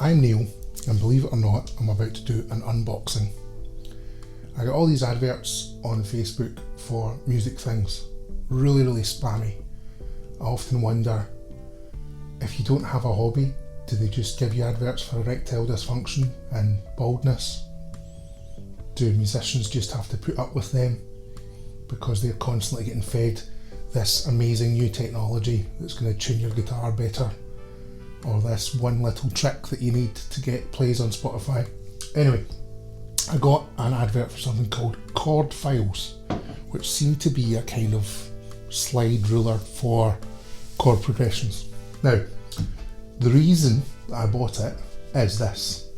I'm Neil, and believe it or not, I'm about to do an unboxing. I got all these adverts on Facebook for music things, really spammy. I often wonder, if you don't have a hobby, do they just give you adverts for erectile dysfunction and baldness? Do musicians just have to put up with them because they're constantly getting fed this amazing new technology that's going to tune your guitar better, or this one little trick that you need to get plays on Spotify? Anyway, I got an advert for something called Chordfiles, which seemed to be a kind of slide ruler for chord progressions. Now, the reason that I bought it is this.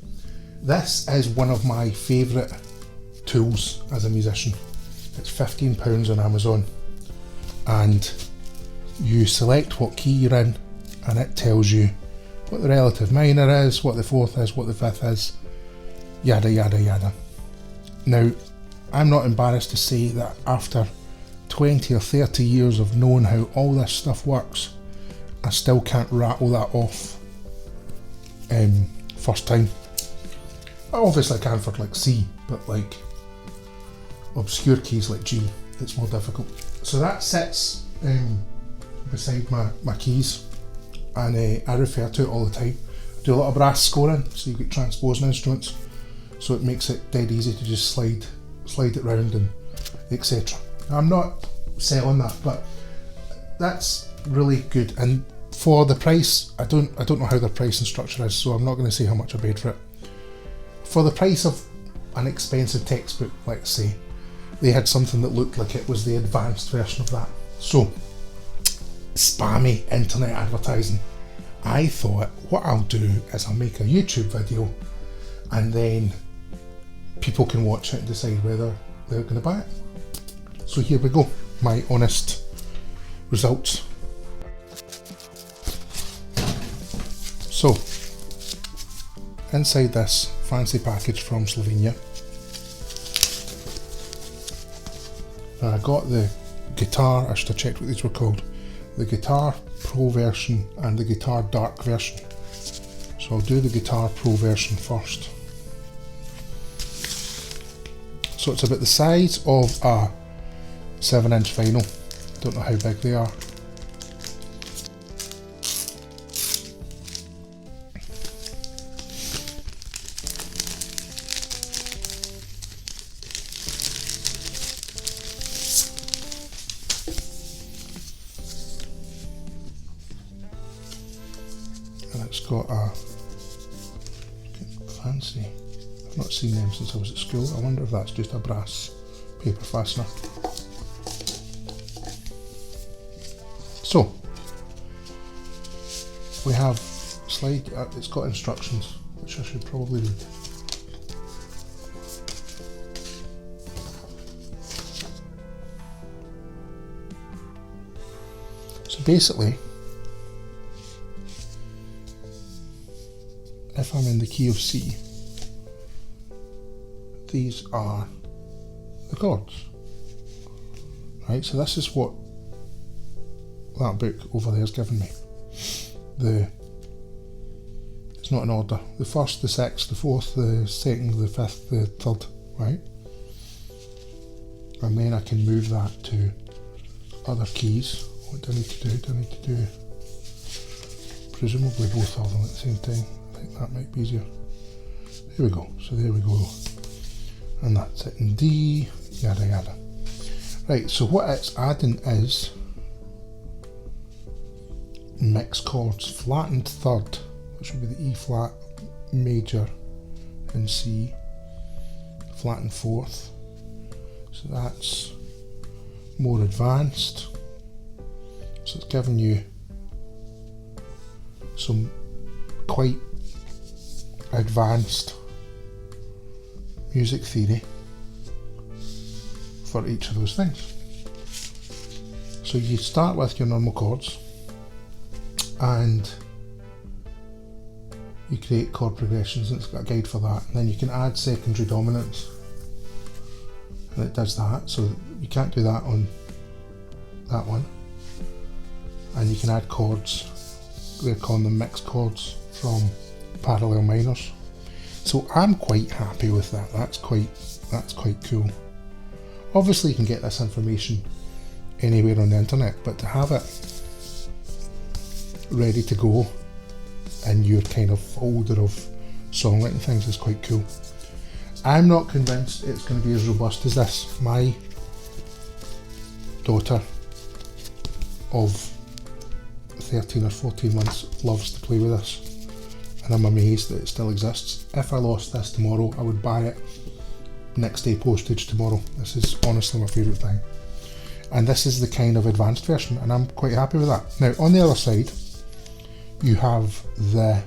This is one of my favourite tools as a musician. It's £15 on Amazon, and you select what key you're in and it tells you what the relative minor is, what the fourth is, what the fifth is, yada yada yada. Now, I'm not embarrassed to say that after 20 or 30 years of knowing how all this stuff works, I still can't rattle that off first time. Obviously I can for like C, but like obscure keys like G, it's more difficult. So that sits beside my keys, and I refer to it all the time. I do a lot of brass scoring, so you get transposing instruments, so it makes it dead easy to just slide it round and etc. I'm not selling that, but that's really good. And for the price, I don't know how their pricing structure is, so I'm not going to say how much I paid for it. For the price of an expensive textbook, let's say, they had something that looked like it was the advanced version of that. So, spammy internet advertising. I thought what I'll do is I'll make a YouTube video, and then people can watch it and decide whether they're going to buy it. So here we go, my honest results. So, inside this fancy package from Slovenia, I got the guitar, I should have checked what these were called, the Guitar Pro version and the Guitar Dark version. So I'll do the Guitar Pro version first. So it's about the size of a 7-inch vinyl. Don't know how big they are. And it's got a fancy, I've not seen them since I was at school. I wonder if that's just a brass paper fastener. So we have slide, it's got instructions which I should probably read. So basically, if I'm in the key of C, these are the chords, right? So this is what that book over there has given me. It's not in order. The first, the sixth, the fourth, the second, the fifth, the third, right? And then I can move that to other keys. What do I need to do? Do I need to do presumably both of them at the same time? I think that might be easier. Here we go. So there we go. And that's it in D, yada yada. Right, so what it's adding is mixed chords, flattened third, which would be the E flat major in C, flattened fourth, so that's more advanced. So it's giving you some quite advanced music theory for each of those things. So you start with your normal chords, and you create chord progressions, and it's got a guide for that, and then you can add secondary dominants, and it does that. So you can't do that on that one. And you can add chords, they're calling them mixed chords, from parallel minors. So I'm quite happy with that. That's quite cool. Obviously you can get this information anywhere on the internet, but to have it ready to go in your kind of folder of songwriting things is quite cool. I'm not convinced it's going to be as robust as this. My daughter of 13 or 14 months loves to play with this, and I'm amazed that it still exists. If I lost this tomorrow, I would buy it next day postage tomorrow. This is honestly my favourite thing, and this is the kind of advanced version, and I'm quite happy with that. Now on the other side you have the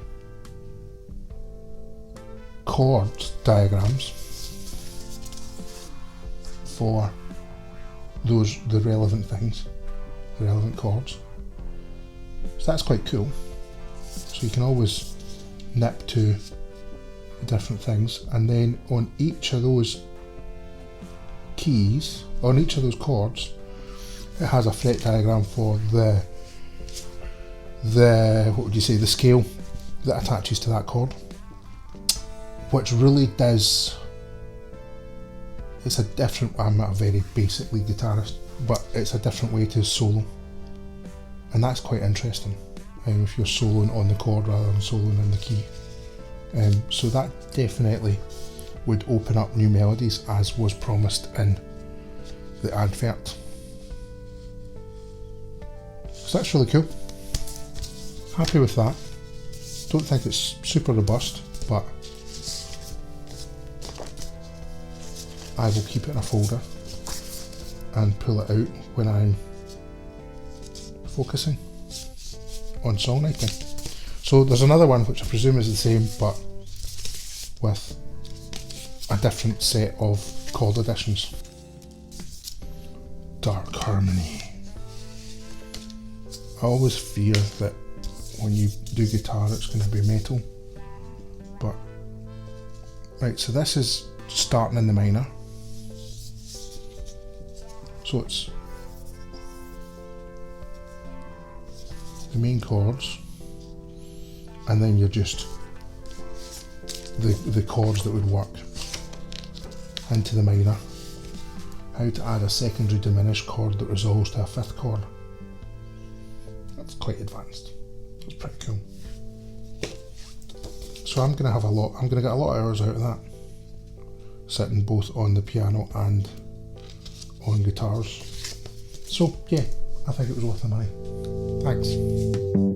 chord diagrams for the relevant things, the relevant chords. So that's quite cool. So you can always nip to different things, and then on each of those keys, on each of those chords, it has a fret diagram for the what would you say, the scale that attaches to that chord, which really does, it's a different, I'm not a very basic lead guitarist, but it's a different way to solo, and that's quite interesting. If you're soloing on the chord rather than soloing in the key. So that definitely would open up new melodies, as was promised in the advert. So that's really cool. Happy with that. Don't think it's super robust, but I will keep it in a folder and pull it out when I'm focusing on songwriting. So there's another one which I presume is the same, but with a different set of chord additions. Dark harmony. I always fear that when you do guitar it's going to be metal, but right, so this is starting in the minor, so it's the main chords, and then you're just the chords that would work into the minor. How to add a secondary diminished chord that resolves to a fifth chord. That's quite advanced. That's pretty cool. So I'm gonna get a lot of hours out of that, sitting both on the piano and on guitars. So yeah, I think it was worth the money. Thanks.